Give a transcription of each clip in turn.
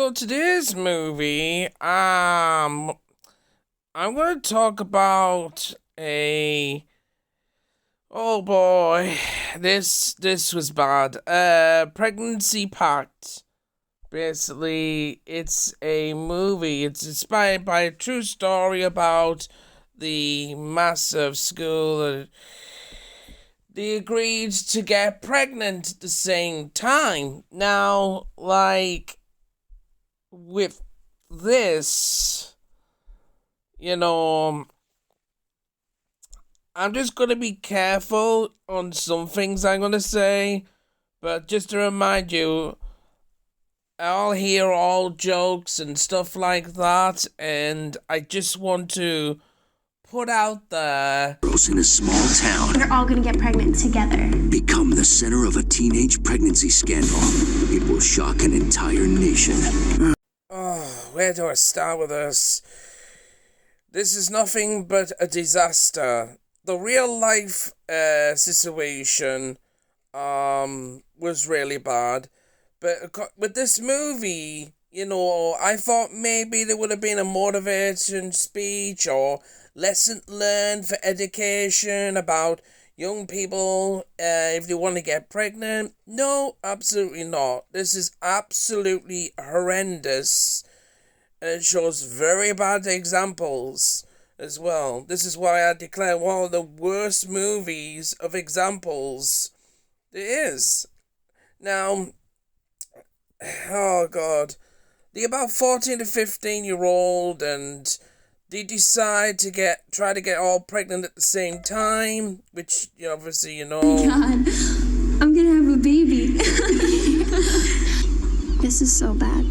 So today's movie, I'm gonna talk about a oh boy, this was bad. Pregnancy Pact. Basically, it's a movie. It's inspired by a true story about the massive school that they agreed to get pregnant at the same time. Now, like with this, you know, I'm just gonna be careful on some things I'm gonna say, but just to remind you, I'll hear all jokes and stuff like that, and I just want to put out there. Girls in a small town They're all gonna get pregnant together. become the center of a teenage pregnancy scandal. It will shock an entire nation. Oh, where do I start with this? This is nothing but a disaster. The real life situation was really bad, but with this movie, I thought maybe there would have been a motivation speech or lesson learned for education about young people if they want to get pregnant. No, absolutely not. This is absolutely horrendous. It shows very bad examples as well. This is why I declare one of the worst movies of examples there is. Now, oh god, the about 14 to 15-year-old, and they decide to try to get all pregnant at the same time, which obviously God, I'm gonna have a baby. This is so bad.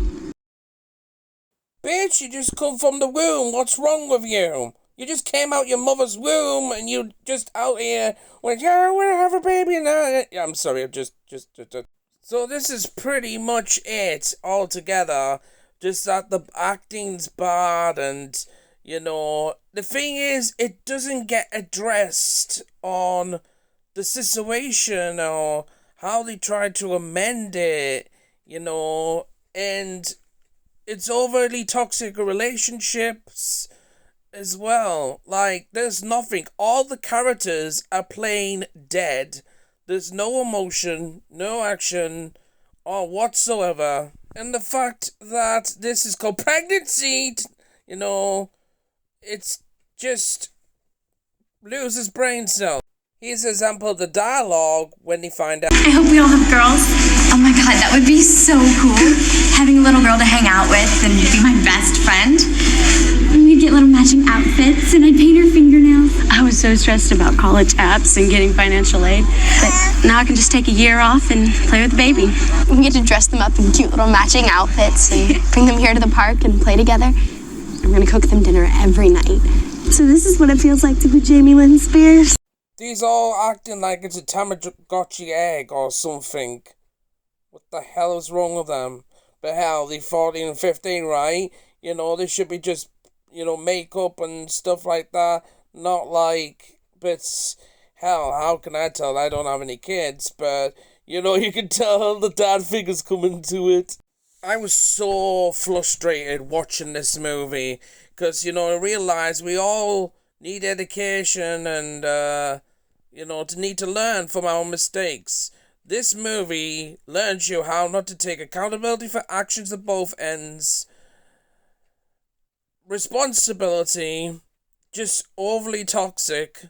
Bitch, you just come from the womb. What's wrong with you? You just came out your mother's womb and you just out here went, yeah, I want to have a baby now. Yeah, I'm sorry, I'm just. So this is pretty much it altogether. Just that the acting's bad, and the thing is, it doesn't get addressed on the situation or how they try to amend it, and it's overly toxic relationships as well. Like, there's nothing. All the characters are plain dead. There's no emotion, no action, or whatsoever. And the fact that this is called pregnancy, it's just loses brain cells. Here's an example of the dialogue when they find out. I hope we all have girls. Oh my god, that would be so cool. Having a little girl to hang out with and be my best friend. And we'd get little matching outfits and I'd paint her fingernails. I was so stressed about college apps and getting financial aid, but now I can just take a year off and play with the baby. We get to dress them up in cute little matching outfits and bring them here to the park and play together. I'm gonna cook them dinner every night. So this is what it feels like to be Jamie Lynn Spears. These all acting like it's a Tamagotchi egg or something. What the hell is wrong with them? But hell, they're 14 and 15, right? They should be just, makeup and stuff like that. Not like, but hell, how can I tell? I don't have any kids, but, you can tell the dad figure's coming to it. I was so frustrated watching this movie, because, I realized we all need education and, to need to learn from our mistakes. This movie learns you how not to take accountability for actions at both ends. Responsibility, just overly toxic.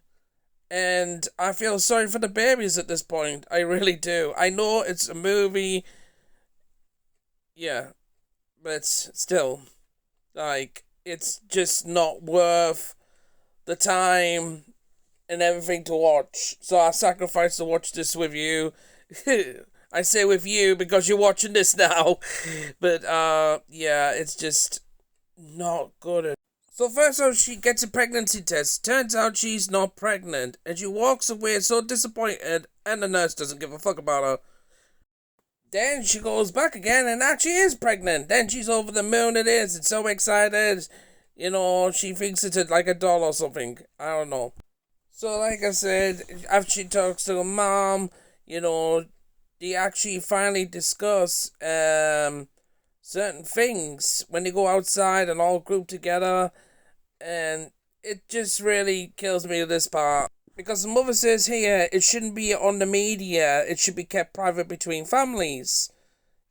And I feel sorry for the babies at this point. I really do. I know it's a movie. Yeah. But still. Like, it's just not worth the time and everything to watch. So I sacrificed to watch this with you. I say with you because you're watching this now. But, yeah, it's just not good. So first off, she gets a pregnancy test. Turns out she's not pregnant. And she walks away so disappointed, and the nurse doesn't give a fuck about her. Then she goes back again and actually is pregnant. Then she's over the moon it is and so excited. She thinks it's like a doll or something. I don't know. So like I said, after she talks to her mom, they actually finally discuss certain things when they go outside and all group together, and it just really kills me this part. Because the mother says here, it shouldn't be on the media, it should be kept private between families.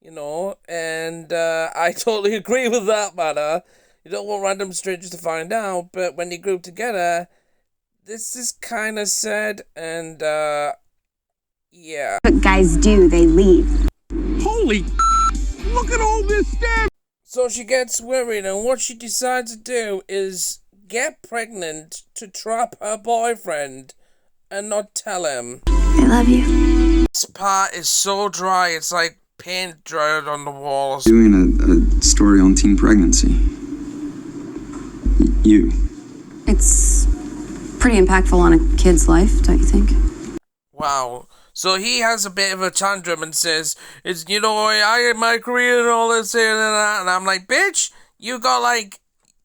You know, and I totally agree with that matter. You don't want random strangers to find out, but when they group together, this is kind of sad, and yeah. What guys do, they leave. Holy, look at all this stuff! So she gets worried, and what she decides to do is get pregnant to trap her boyfriend and not tell him. I love you. This part is so dry, it's like paint dried on the walls. Doing a story on teen pregnancy. You. It's pretty impactful on a kid's life, don't you think? Wow. So he has a bit of a tantrum and says, "It's, you know, I had my career and all this and that," and I'm like, bitch, you got like,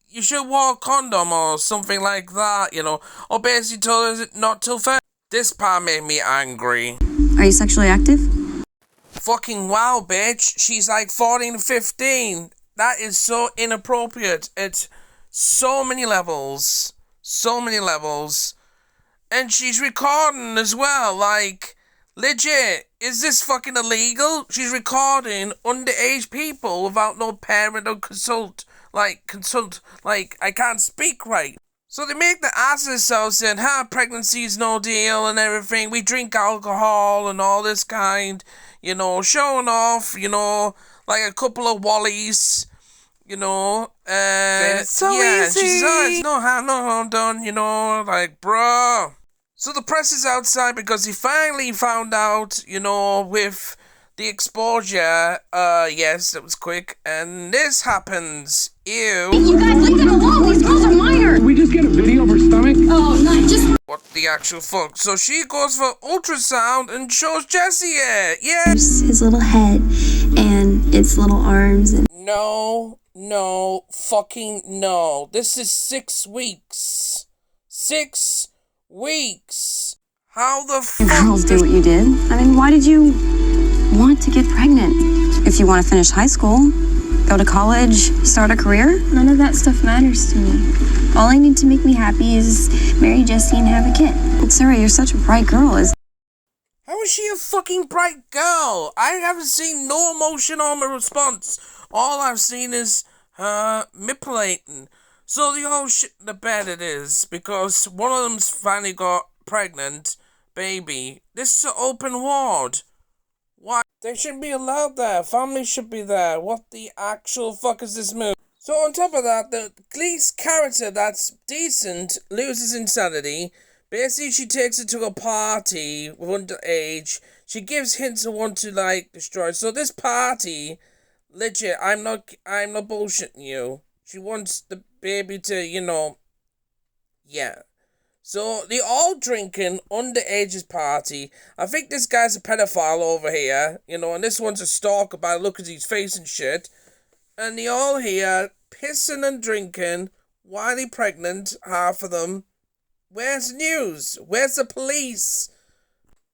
you should wear a condom or something like that, you know, or basically told us not till then. This part made me angry. Are you sexually active? Fucking wow, bitch. She's like 14 to 15. That is so inappropriate. It's so many levels. So many levels. And she's recording as well. Like, legit. Is this fucking illegal? She's recording underage people without no parent or consult. Like, I can't speak right. So they make the ass of themselves saying, pregnancy's no deal and everything. We drink alcohol and all this kind. You know, showing off, you know, like a couple of wallies, you know. It's so easy. She says, it's no harm done, you know, like, bro. So the press is outside because he finally found out, you know, with the exposure. Yes, it was quick. And this happens. Ew. You guys leave them alone. These girls are minor. Did we just get a video of her stomach? Oh, no, just... What the actual fuck? So she goes for ultrasound and shows Jesse it. Yeah. His little head and its little arms and... No, fucking no. This is 6 weeks. 6 weeks. How the fuck? Girls do what you did. I mean, why did you want to get pregnant? If you want to finish high school, go to college, start a career, none of that stuff matters to me. All I need to make me happy is marry Jesse and have a kid. And Sarah, you're such a bright girl. How is she a fucking bright girl? I haven't seen no emotion or a response. All I've seen is her manipulating. So the whole shit in the bed it is, because one of them's finally got pregnant baby. This is an open ward. Why? They shouldn't be allowed there. Family should be there. What the actual fuck is this move? So on top of that, the least character that's decent loses insanity. Basically, she takes it to a party with underage. She gives hints of want to, like, destroy. So this party, legit, I'm not bullshitting you. She wants the baby to, you know, yeah. So they all drinking underage's party. I think this guy's a pedophile over here, you know, and this one's a stalker by the look at his face and shit. And they all here pissing and drinking while they pregnant, half of them. Where's the news? Where's the police?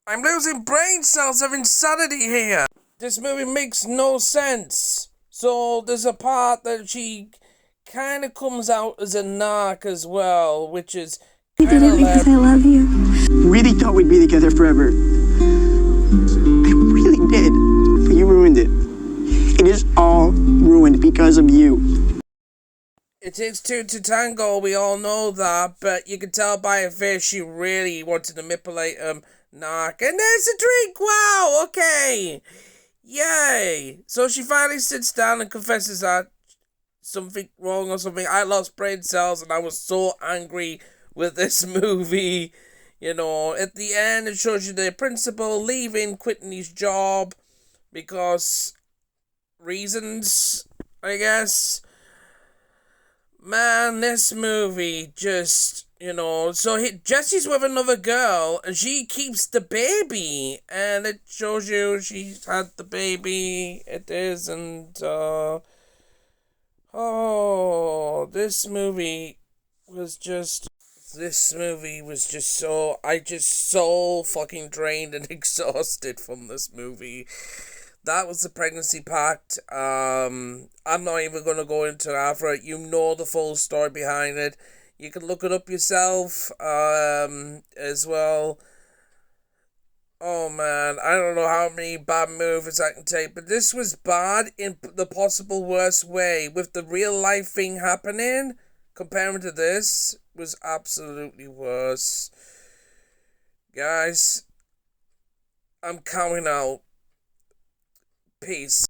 I'm losing brain cells of insanity here. This movie makes no sense. So there's a part that she kind of comes out as a narc as well, which is I did it because I love you. Really thought we'd be together forever. I really did, but you ruined it. It is all ruined because of you. It takes two to tango, we all know that, but you can tell by her face she really wanted to manipulate him. Narc. And there's a drink! Wow! Okay! Yay! So she finally sits down and confesses that something wrong or something. I lost brain cells and I was so angry with this movie. You know, at the end it shows you the principal leaving, quitting his job because reasons, I guess. Man, this movie just, you know, so Jesse's with another girl, and she keeps the baby, and it shows you she's had the baby, it is, and, this movie was just so fucking drained and exhausted from this movie. That was the pregnancy pact. I'm not even going to go into after it. You know the full story behind it. You can look it up yourself as well. Oh man, I don't know how many bad movies I can take, but this was bad in the possible worst way. With the real life thing happening, comparing to this, was absolutely worse. Guys, I'm counting out. Peace.